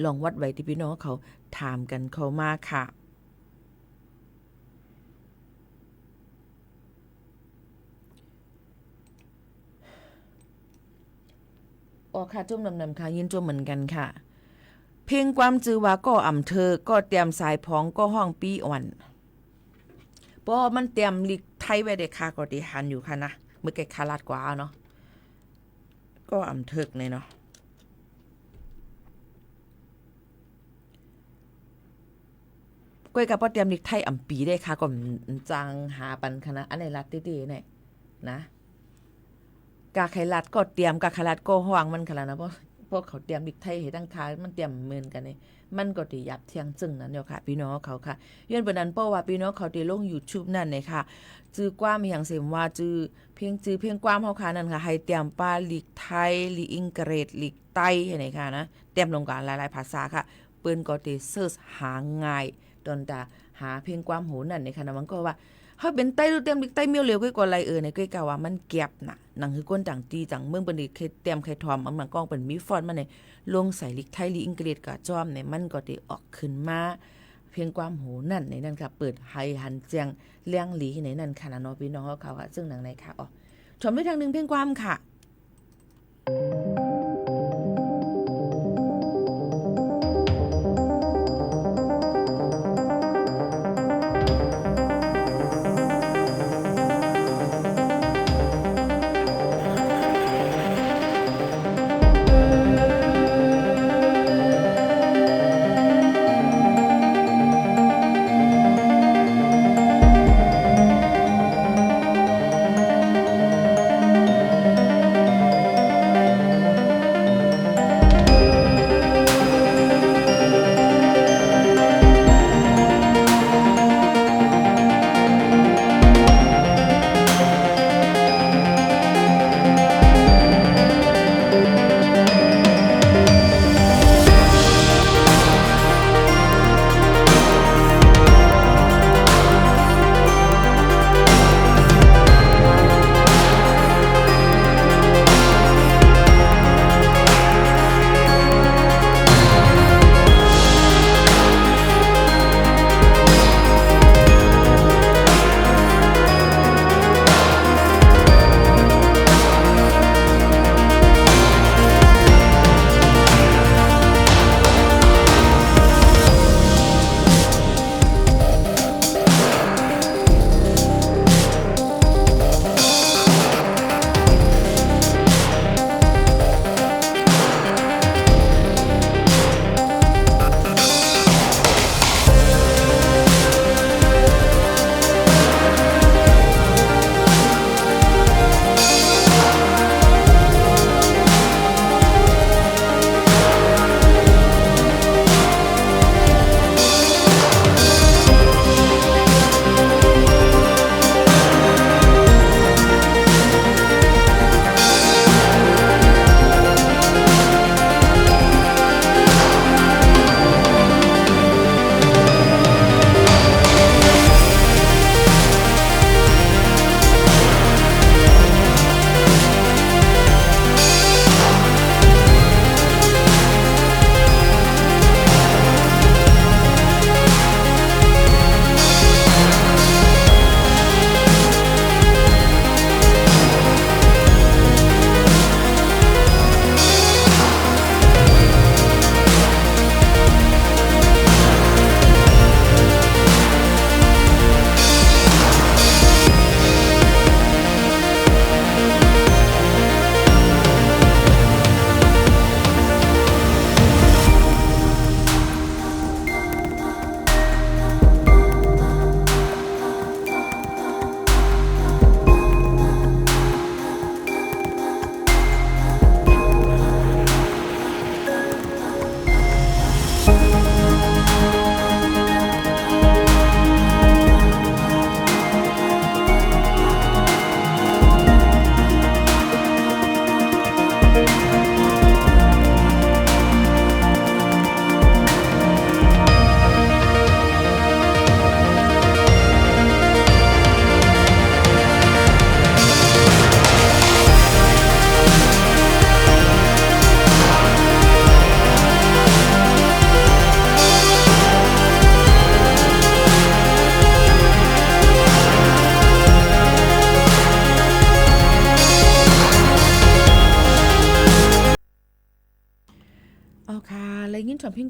[SPEAKER 10] ลองวัดไว้ที่พี่น้องเขาถามกันเข้ามาค่ะค่ะจุ่มนำค่ะยินจุ่มเหมือนกันค่ะเพลงความจือว่าก็อ่ำเธอก็เตรียมสายพองก็ห้องปีอ่อนเพราะมันเตรียมลิกไทยไว้ได้ค่ะก็ดีหันอยู่ค่ะนะเมื่อกี้คาลาดกว่าเนาะก็อ่ำเถิกเลยเนาะก้อยกับป้าเตรียมลิกไทยอ่ำปีได้ค่ะก็จังหาปันคณะอันไหนรัดดีๆเนี่ยนะกาไขลัดก็เตรียมกาไขลัดก็ห่วงมันขนาดนะเพราะเขาเตรียมดิกไทยให้ตั้งค้ามันเตรียมเหมือนกันนี่มันก็ติยับเที่ยงจึงนั้นเนาะค่ะพี่น้องเขาค่ะย้อนปานนั้นเพราะว่าพี่น้องเขาได้ลง YouTube นั่นเลยค่ะจื้อกว้ามอย่างเสมว่าจื้อเพียงกว้ามเฮาค่ะนั่นค่ะให้เตรียมปลาลิกไทยลิกอังกฤษลิกไต้ให้ไหนค่ะนะเตรียมลงกันหลายๆภาษาค่ะเปิ้นก็ได้เสิร์ชหาง่ายตอนตาหาเพียงกว้ามโหนั่นนี่ค่ะนะมันก็ว่าเฮาเป็นไต้ดูเตรียมลิกไต้เมียวเหลวก้อยกว่าไรในก้อยกะว่ามันเก็บน่ะหนังคือก้นจังตีจังเมืองเปิ้นเคยเตรียมเคยทอมมันกล้องเปิ้นมีฟอนต์มาในลงใส่ลิกไทยลิกอังกฤษกะจอมเนี่ยมันก็ได้ออกขึ้นมาเพียงความโหนั่นในนั้นค่ะเปิดไฮหันเจียงเลี้ยงหลีในนั้นค่ะนะเนาะพี่น้องเขาค่ะซึ่งหนังไหนค่ะชมด้วยทางนึงเพียงความค่ะ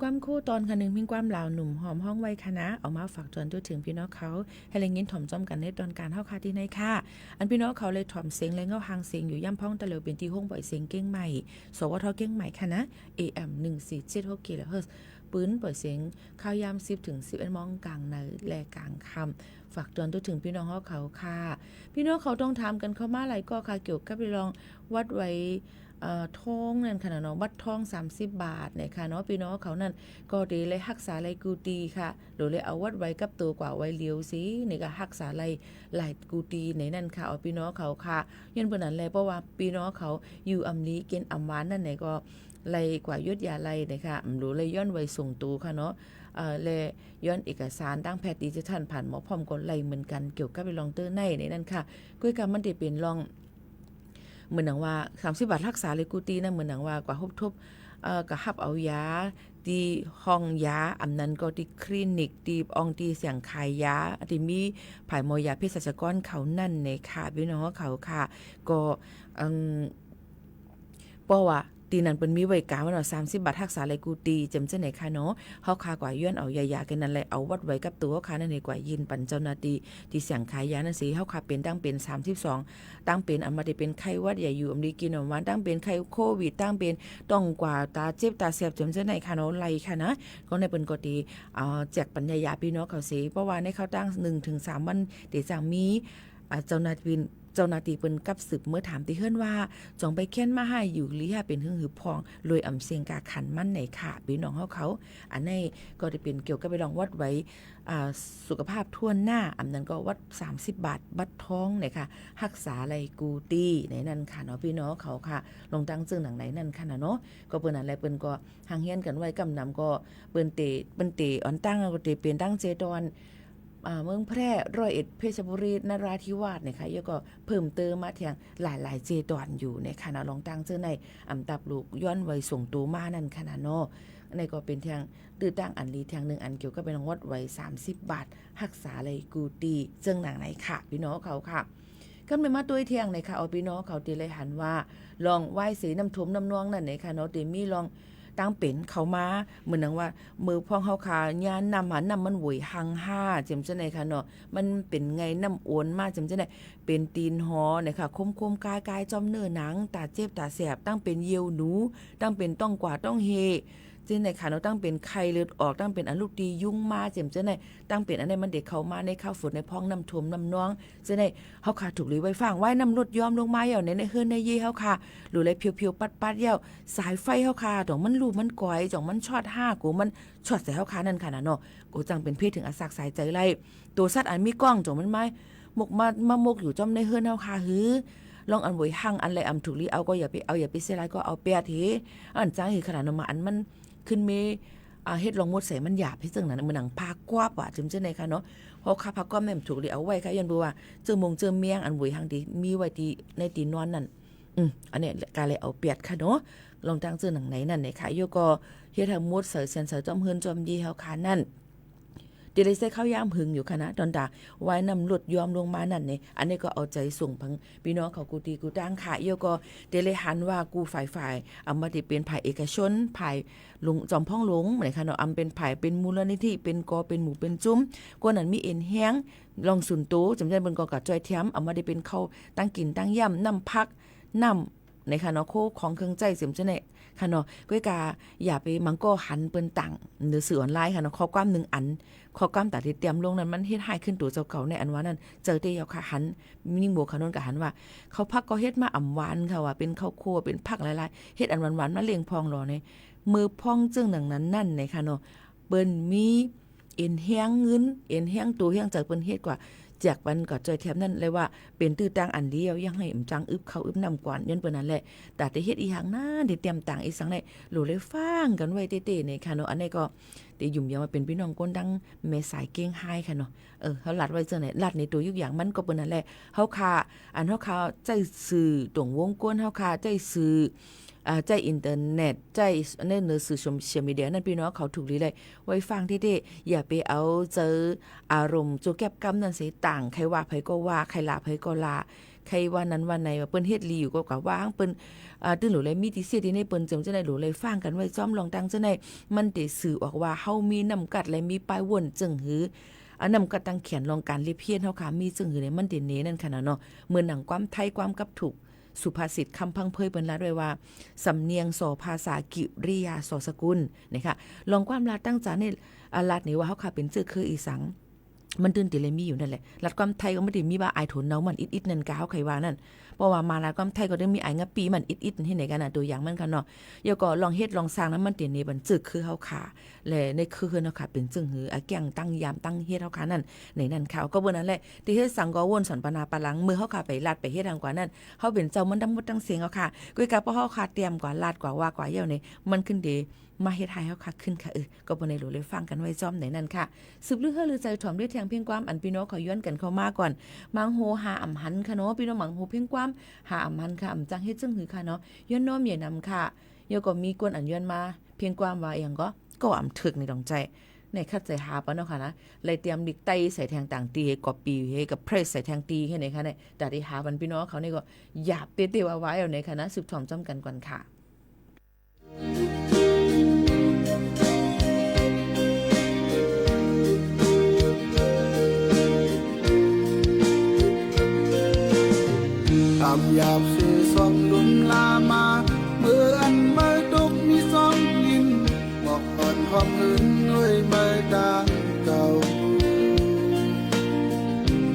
[SPEAKER 10] ความคู่ตอนคันหนึ่งพิงความลาวหนุ่มหอมห้องไว้คณะเอามาฝากจวนตัวถึงพี่น้องเขาให้แรงยินถ่อมจ้อมกันในตอนการเฮาคาที่ในค่ะอันพี่น้องเขาเลยถ่อมเสียงและเงาหางเสียงอยู่ย่ำพ้องตะเลวเป็นที่ห้องบ่อยเสียงเก้งใหม่สวทเก้งใหม่ค่ะนะ AM 1476 kHz ปืนปล่อยเสียงข้าวยาม10ถึง11โมงกลางในและกลางค่ำฝากตอนตัวถึงพี่น้องเขาค่ะพี่น้องเขาต้องถามกันเข้ามาหลายก็ค่ะเกี่ยวกับพี่น้องวัดไว้ทองนั่นค่ะเนาะวัดทอง30 บาทเนี่ยค่ะเนาะพี่น้องเขานั่นก็ดีเลยรักษาไรกูตีค่ะหรือเลยเอาวัดไว้กับตัวกว่าไว้เลี้ยวสินี่ก็รักษาไรหลายกูตีในนั่นค่ะเอาพี่น้องเขาค่ะยันเพิ่นนั้นเลยเพราะว่าพี่น้องเขาอยู่อำนี้กินอำหวานนั่นไหนก็ไรกว่ายุดยาไรนะคะหรือเลยย้อนไว้ส่งตูค่ะเนาะและย้อนเอกสารตั้งแพทย์ดิจิทัลผ่านหมอพร้อมก็ไรเหมือนกันเกี่ยวกับไปลองเตอร์ในนั่นค่ะกุ้ยกรรมมันได้เป็นลองเหมือนหนังว่า30 บาทรักษาเลยกูตีนะเหมือนหนังว่ากว่าทบกะฮับเอายาที่ห้องยาอันนั้นก็ที่คลินิกที่อองที่เสียงขายยาที่มีผายหมอยาเภสัชกรเขานั่นในค่ะพี่น้องเขาค่ะก็เพราะว่าตีนั้นเป็นมีไว้กาว่าเนาะ30 บาทรักษาเลยกูตีจำเจ้าไหนค่ะเนาะเฮาคากว่าย้อนเอายากันนั่นแหละเอาวัดไว้กับตัวเฮาคานั่นนี่กว่ายินปันเจ้าหน้าที่เสียงขายยานั่นสิเฮาคาเป็นตั้งเป็น32ตั้งเป็นอันมาได้เป็นไข้หวัดใหญ่อยู่อำดีกินออกมาตั้งเป็นไข้โควิดตั้งเป็นต้องกว่าตาเจ็บตาแสบจำเจ้าไหนค่ะเนาะไล่ค่ะนะก็ในเปิ้นก็ดีแจกปัญญาพี่น้องเขาสิเพราะว่าในเขาตั้ง 1-3 วันเดี๋ยวจังมีเจ้าหน้าที่เปิ้นกับสืบเมื่อถามติเฮิรนว่าจองไปแค้นมาให้อยู่หรือว่าเป็นหึงหือพองรวยอำเสียงกาขันมั่นไหนค่ะพี่น้องเขาอันนี้ก็ได้เป็นเกี่ยวกับไปลองวัดไว้สุขภาพทั่วหน้าอันนั้นก็วัด30 บาทบัดท้องเนี่ยค่ะรักษาอะไรกูตีในนั้นค่ะเนาะพี่น้องเขาค่ะลงตั้งซึ่งหนังไหนนั่นค่ะเนาะก็เปิ้นอะไรเปิ้นก็หางเฮียนกันไว้กำนำก็เปิ้นเตอ่อนตั้งก็เตเป็นตั้งเจดอนเมืองแพร่ร้อยเอ็ดเพชรบุรีนราธิวาสเนี่ยค่ะก็เพิ่มเติมมาเทียงหลายๆเจดอนอยู่ในคณะลองตั้งเจอในอำตับลูกย้อนไว้ส่งตัวมานั่นคณะเนาะในก็เป็นเทียงตื้อตั้งอันลีเทียง1อันเกี่ยวกับเป็นวัดไว้30 บาทรักษาเลยกูตีเจิงหนังไหนค่ะพี่น้องเขาค่ะก็เป็นมาตัวเทียงในค่ะเอาพี่น้องเขาตีเลยหันว่าลองไหว้สีน้ำท่วมน้ำนองนั่นไหนค่ะเนาะตีมีลองตั้งเป็นเขามาเหมือนนังว่ามือพ่องเฮาขาญาณนำหันนำมันหวยหัง5จำจังได๋ค่ะเนาะมันเป็นไงน้ำโอนมาจำจังได๋เป็นตีนหอเนี่ยค่ะคมๆกายๆจอมเนื้อหนังตาเจ็บตาแสบตั้งเป็นเยียวหนูตั้งเป็นต้องกว่าต้องเฮจังได๋ค่ะเนาะตั้งเป็นไข้เลือดออกตั้งเป็นอันลูกดียุ่งมาจำจังได๋ตั้งเป็นอันใดมันเด็กเข้ามาในข้าวฝนในพ่องน้ำท่วมน้ำนองจังได๋เฮาขาถูกหรือไว้ฟังไว้น้ำลดยอมลงมาเหี่ยวในเฮือนในเยเฮาค่ะหรือเลยเพียวๆปัดๆเหี่ยวสายไฟเฮาค่ะดอกมันรูมันก้อยจ่องมันช็อต5กูมันช็อตใส่เฮาค่ะนั่นค่ะนะเนาะกูจังเป็นเพศถึงอาสักสายใจไล่ตัวสัตว์อันมีกล้องจ่องมันไม้หมกมาหมกอยู่จอมในเฮือนเฮาค่ะหือลองอันไว้หั่งอันไรอำถูกลีเอาก็อย่าไปเสียหลายก็เอาเปียทีอันจังคือขนาดนั้นมาอันมันขึ้นมีเฮ็ดลองมดใส่มันหยาบให้จังนั้นมันหนังพากวาบว่าจึงจังได๋ค่ะเนาะเพราะค่าพากวาบแม่นถูกลีเอาไว้ค่ะยันบ่ว่าเจอเมียงอันไว้หั่งที่มีไว้ที่ในตีนอนนั่นอันนี้กาเลยเอาเปียดค่ะเนาะลองตั้งชื่อหนังไหนนั่นเนี่ยค่ะโยก็เฮ็ดให้หมดเสือเซียนเสือจอมเฮือนจอมยีเฮาค่ะนั่นเดี๋ยวได้ใส่ข้าวยามหึงอยู่ค่ะนะตอนดาไว้นำลดยอมลงมานั่นนี่อันนี้ก็เอาใจส่งพังพี่น้องเขากูตีกูตั้งค่ะโยก็เดี๋ยวเลยหันว่ากูฝ่ายเอามาที่เป็นภายเอกชนภายลุงจอมพ่องหลงเหมือนค่ะเนาะอำเป็นภายเป็นมูลนิธิเป็นกอเป็นหมู่เป็นจุ้มกว่านั้นมีเอ็นแห้งลองสุนโตจำได้บนกอกับจอยเทียมเอามาได้เป็นข้าวตั้งกินตั้งย่ำน้ำพักน้ำในค่ะเนาะโคของเครื่องใจเสียมจังได๋ค่ะเนาะก้อยกาอย่าไปมังก็หันเปิ้นตังหรือสื่อออนไลน์ค่ะเนาะข้อความ1อันข้อความตัดที่เตรียมลงนั้นมันเฮ็ดให้ขึ้นตัวเจ้าเก่าในอันว่านั้นเจอได้ยาวค่ะหันนิ่งโบค่ะโน่นก็หันว่าเขาพักก็เฮ็ดมาอ่ำหวานค่ะว่าเป็นข้าวคั่วเป็นผักหลายๆเฮ็ดอันหวานๆมาเลี้ยงพองรอในมือพองจึงดังนั้นนั่นในค่ะเนาะเปิ้นมีเอ็นแห้งเงินเอ็นแห้งตัวแห้งจากเปิ้นเฮ็ดกว่าจากมันก็จอยแถมนั่นเลยว่าเป็นตื้อต่างอันเดียวยังให้อิ่มจังอึบเข้าอึบนำก่อนยันเปิ้นนั่นแหละแต่ได้เฮ็ดอีหยังนะได้เตรียมต่างอีสังได้หลู่เลยฟังกันไว้เต้ๆนี่ค่ะเนาะอันนี้ก็ได้ยุ่มยามมาเป็นพี่น้องคนดังแม่สายเก้งไห้ค่ะเนาะเฮาลัดไว้จังได๋ลัดในตัวยุกอย่างมันก็เปิ้นนั่นแหละเฮาค่ะอันเฮาค่ะใจสื่อตรงวงกวนเฮาค่ะใจสื่อใจอินเทอร์เน็ตใจในเนื้อสื่อโซเชียลมีเดียนั่นพี่น้องเขาถูกลีเลยไว้ฟังที่อย่าไปเอาเจออารมณ์โจแก็บกำนั่นสิต่างใครว่าไผก็ว่าใครลาไผก็ลา ใครว่านั้นว่าไหนว่าเปิ้นเฮ็ดลีอยู่ก็กว่าว่างเปิ้นตื้อหลูเลยมีที่เสียที่ในเปิ้นจังจะได้หลูเลยฟังกันไว้จ้อมลองดังจะได้มันได้สื่อออกว่าเฮามีนำกัดและมีป้ายวนจึงหือนำกัดตังเขียนลองการเรียบเพียนเฮาค่ะมีจึงหือในมันเด่นเนนั่นค่ะเนาะเหมือนหนังความไทยความกับถูกสุภาษิตคำพังเพยเปิ้นลาด้วยว่าสำเนียงสอภาษากิริยาสอสกุลนะคะลองความลาตั้งจาในลาดนี่ว่าเฮาค่ะเป็นชื่อคืออีสังมันตื่นติเลยมีอยู่นั่นแหละรัฐความไทยก็ไม่ได้มีว่าอายทุนเนามันอิดๆนั่นกะเฮาใครว่านั่นเพราะว่ามารัฐความไทยก็ได้มีอายงะปีมันอิดๆเฮ็ดไหนกันน่ะตัวอย่างมันค่ะเนาะเดี๋ยวก็ลองเฮ็ดลองสร้างนั้นมันเตียนนี่บันจึกคือเฮาค่ะและในคือเนาะค่ะเป็นจึงหือแก่งตั้งยามตั้งเฮ็ดเฮาค่ะนั่นในนั้นค่ะก็บ่นั่นแหละที่เฮ็ดสังก็วนสอนปนาปะลังมือเฮาค่ะไปลาดไปเฮ็ดทางกว่านั้นเฮาเป็นเจ้ามันทั้งหมดทั้งเสียงเฮาค่ะกุยกะเพราะเฮาค่ะเตรียมกว่าลาดกว่าว่ากว่าเหี่ยวนี่มันขึ้นดีมาเฮ็ดให้เฮาคักขึ้นค่ะก็บ่ได้รู้เลยฟังกันไว้จ้อมไหนนั่นค่ะสืบลือเฮือลือใจถ่อมด้วยแทงเพียงความอันพี่น้องขอย้อนกันเข้ามาก่อนมังโหหาอำหันค่ะเนาะพี่น้องมังโหเพียงความหาอำหันค่ะอำจังเฮ็ดจึงหือค่ะเนาะย้อนน้อมใหญ่นำค่ะเดี๋ยวก็มีกวนอันย้อนมาเพียงความว่าอย่างก็อำถึกในดองใจในคัดใจหาปะเนาะค่ะนะเลยเตรียมดิกไตใส่แทงต่างตีกอบปีให้กับเพรสใส่แทงตีให้ไหนค่ะเนี่ยแต่ที่หาวันพี่น้องเขานี่ก็หยาบเตะๆว่าไว้เอาในค่ะนะสืบถ่อมจ้อมกันก่อนค่ะ
[SPEAKER 12] หยาบสื่อส่องลุมลามาเมื่ออันเมื่อตกมีสองลิ้นบอกอ่อนความอื่นด้วยเมื่อต่างเก่า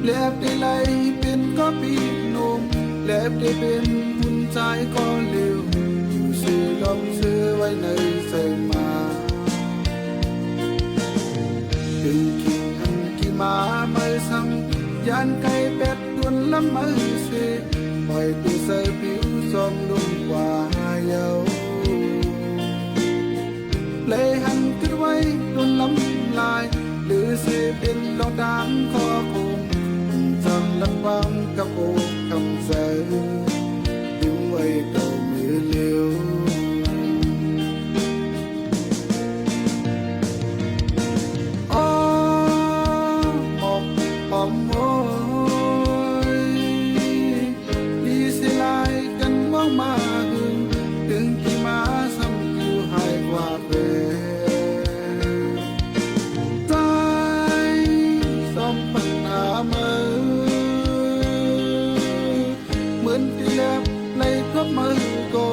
[SPEAKER 12] เล็บได้ไหลเป็นก็ปีนมเล็บได้เป็นหุ่นใจก็เร็วอยู่สื่อลองซื้อไว้ในเส้นมาดึงกิ่งอันกี่มาไม่ซ้ำยันไก่เป็ดตุนละมือเสียปล่อยตัวใส่ผิวซอมลงกว่าเยาเลยหันขึ้นไว้โดนลำลายหรือเสียเป็นลองดังคอคงจำลังความกับโอกคำใส่ดึงไว้ต่อมือเร็วอ๋อหมอกหอมโมาถึงที่มาซ้ำอยู่หายกว่าเดิมใจสมปัญหาเหมือนที่แลบในครบมือก็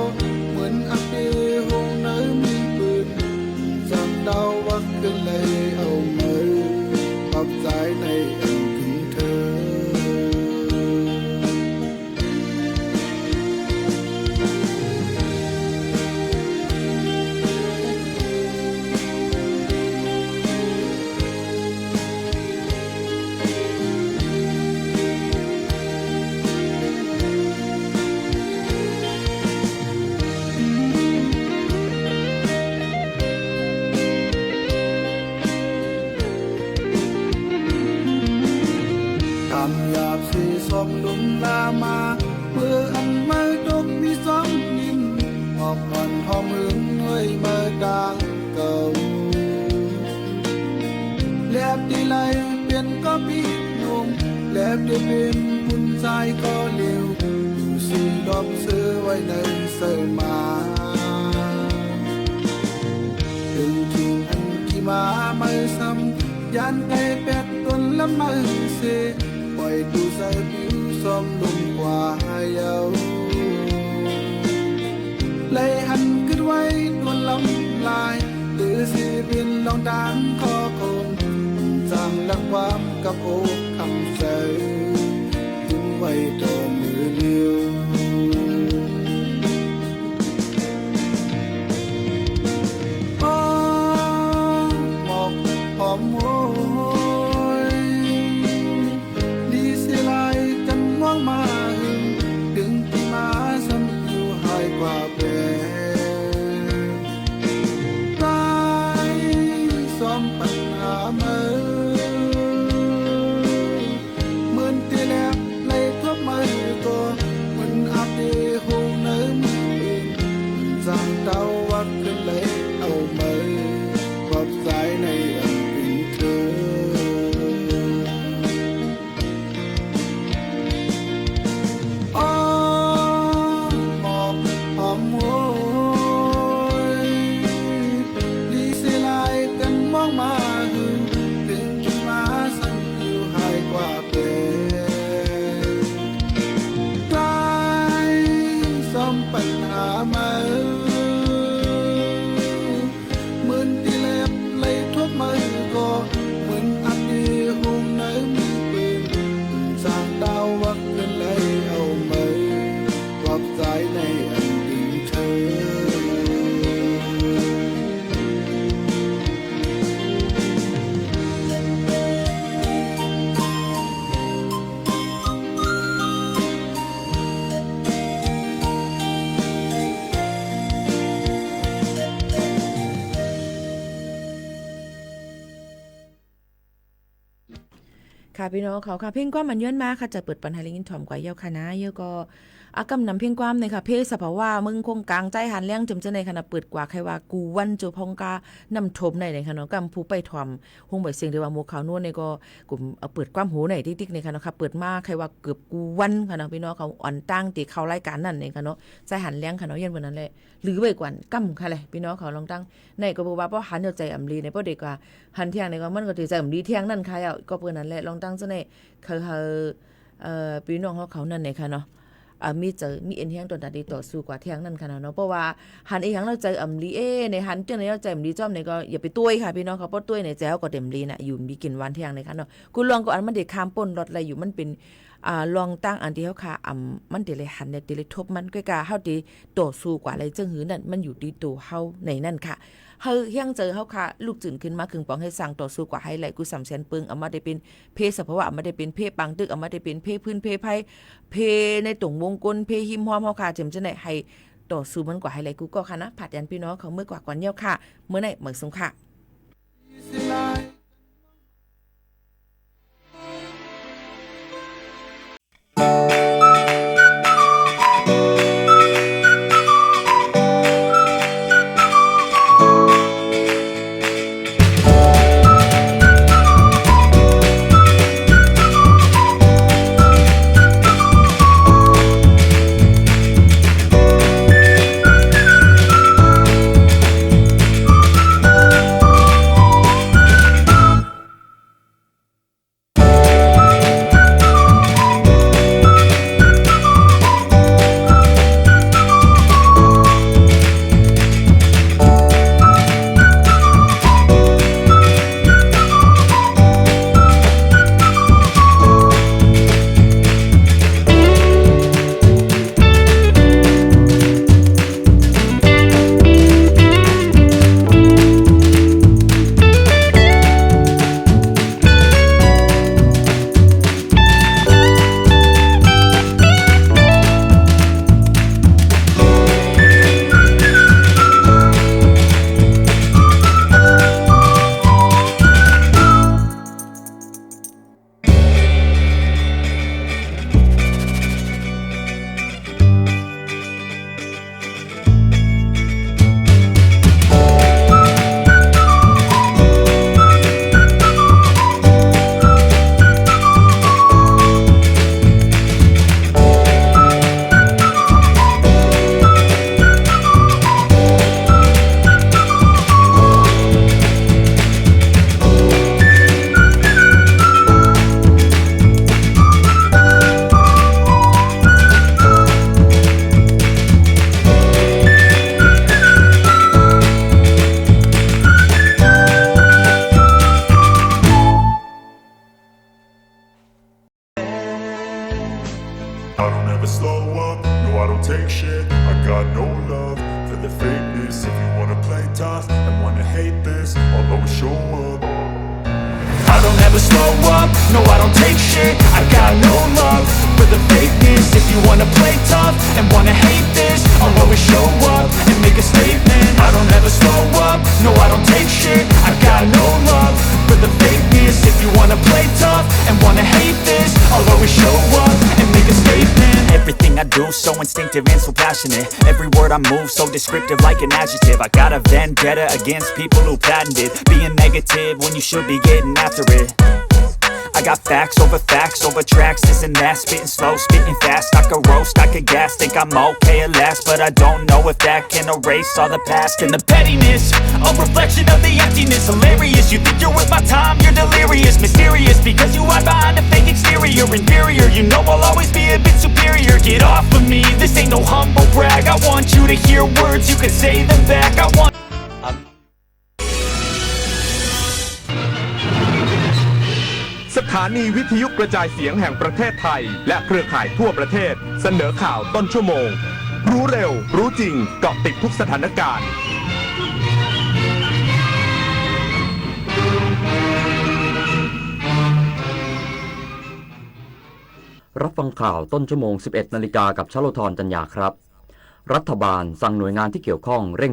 [SPEAKER 12] เหมือนอักเดหงเนื้อมีปืนจำเดาวักกันเลยเอามือปรับใจในอันถึงเธอหยาบสีส่องลุมลามาเมื่ออันเมื่อตกมีสองลิ้นออกอ่อนหอมหึงด้วยเมื่อดังเก่าแลบดีไหลเปลี่ยนก็ปีนมแลบได้เป็นหุ่นใจก็เร็วอยู่สีดอกเสื้อไว้ในเสื้อมาถึงทิ้งอันที่มาไม่ซ้ำยันไก่เป็ดตุนละมือเสียปล่อยตัวใส่ผิวซ้อมลงกว่าเยาเลยหันขึ้นไว้โดนลำลายหรือสิเป็นลองดังคอคงจำลักความกับอกคำใส่ถึงไว้ต่อมือเลี้ยวอ๋อหมอกหอมโมาถึงที่มาซ้ำอยู่หายกว่าเดิมตายซ้อมปัญหาเหมือนที่แล้วเลยทบมาก็เหมือนอาเดหงเนื้อมือจำเดาว่าขึ้นเลยเอามือปลอบใจในอันเป็นเธอ
[SPEAKER 10] ค่ะพี่น้องเขาค่ะเพ่งความมันย้อนมาค่ะจะเปิดปัญหาลิงถ่อมกว่าเยาคณะเยาก็อากำนำเพ่งความในค่ะเพศสภาวะมึงคงกลางใจหันเลี้ยงจมจะในขณะเปิดกว่าใครว่ากูวันจูพงกานำทมในค่ะเนาะกำผู้ไปถ่อมหงบ่เสียงที่ว่าหมู่ขาวนวลในก็กลุ่มเปิดความหูในติ๊กๆในค่ะเนาะค่ะเปิดมาใครว่าเกือบกูวันค่ะเนาะพี่น้องเขาอ่อนตั้งติเข้ารายการนั่นในค่ะเนาะใจหันเลี้ยงค่ะเนาะเย็นวันนั้นแหละหรือไว้กว่ากำค่ะเลยพี่น้องเขาลองตั้งในก็บอกว่าเพราะหันใจอำลีในเพราะเด็กว่าหันเที่ยงในก็มันก็ถือใจอำลีเที่ยงนั่นค่ะเอาก็เปิ้นนั่นแหละลองตั้งซะในพี่น้องเขานั่นในค่ะเนาะมีเอ็นเฮียงตัวตัดดีต่อสู้กว่าเที่ยงนั่นค่ะเนาะเพราะว่าหันอีหยังเราใจอำลีในหันเจ้าในเราใจอำลีจ้อมในก็อย่าไปตุ้ยค่ะพี่น้องเขาป้อตุ้ยในแจ้วก็เต็มลีน่ะอยู่มีกินวันเที่ยงในค่ะเนาะคุณลองก็อันมันเด็กข้ามป่นรถอะไรอยู่มันเป็นลองตั้งอันที่เฮาค่ะมันเดเลยหันเดเลยทบมันก็กะเฮาดีต่อสู้กว่าอะไรจังหือนั่นมันอยู่ที่ตัวเฮาในนั่นค่ะเฮาเฮียงเจอเฮาค่ะลูกจื่นขึ้นมาครึ่งปองให้สั่งต่อสู้กว่าให้ไหลกู3แสนปึงเอามาได้เป็นเพศสภาวะเอามาได้เป็นเพปังตึกเอามาได้เป็นเพพื้นเพไผเพในตรงวงกลเพหิมหอมเฮาค่ะจำจะไหนให้ต่อสู้มันกว่าให้ไหลกูก็ค่ะนะผัดยันพี่น้องเขาเมื่อกว่าก่อนเยี่ยวค่ะเมื่อไหนเหมือนสงค่ะ
[SPEAKER 13] I don't ever slow up, no I don't take shit. I got no love for the fakeness. If you wanna play tough and wanna hate this, I'll always show up.
[SPEAKER 14] I don't ever slow up, no I don't take shit. I got no love for the fakeness. If you wanna play tough and wanna hate this, I'll always show up and make a statement. I don't ever slow up, no I don't take shit. I got no love for the fakeness. If you wanna play tough and wanna hate this, I'll always show up and make a statement.
[SPEAKER 15] Everything I do so instinctive and so passionate. Every word I move so descriptive like an adjective. I got a vendetta against people who patented being negative when you should be getting after it. I got facts over tracks, this and that. Spitting slow, spitting fast. I could roast, I could gas. Think I'm okay at last, but I don't know if that can erase all the past.
[SPEAKER 14] And the pettiness, a reflection of the emptiness. Hilarious, you think you're worth my time, you're delirious. Mysterious, because you hide behind a fake exterior. Inferior, you know I'll always be a bit superior. Get off of me, this ain't no humble brag. I want you to hear words, you can say them back. I want
[SPEAKER 16] สถานีวิทยุกระจายเสียงแห่งประเทศไทยและเครือข่ายทั่วประเทศเสนอข่าวต้นชั่วโมงรู้เร็วรู้จริงเกาะติดทุกสถานการณ์
[SPEAKER 17] รับฟังข่าวต้นชั่วโมง 11 นาฬิกากับชโลธร จัญญาครับรัฐบาลสั่งหน่วยงานที่เกี่ยวข้องเร่ง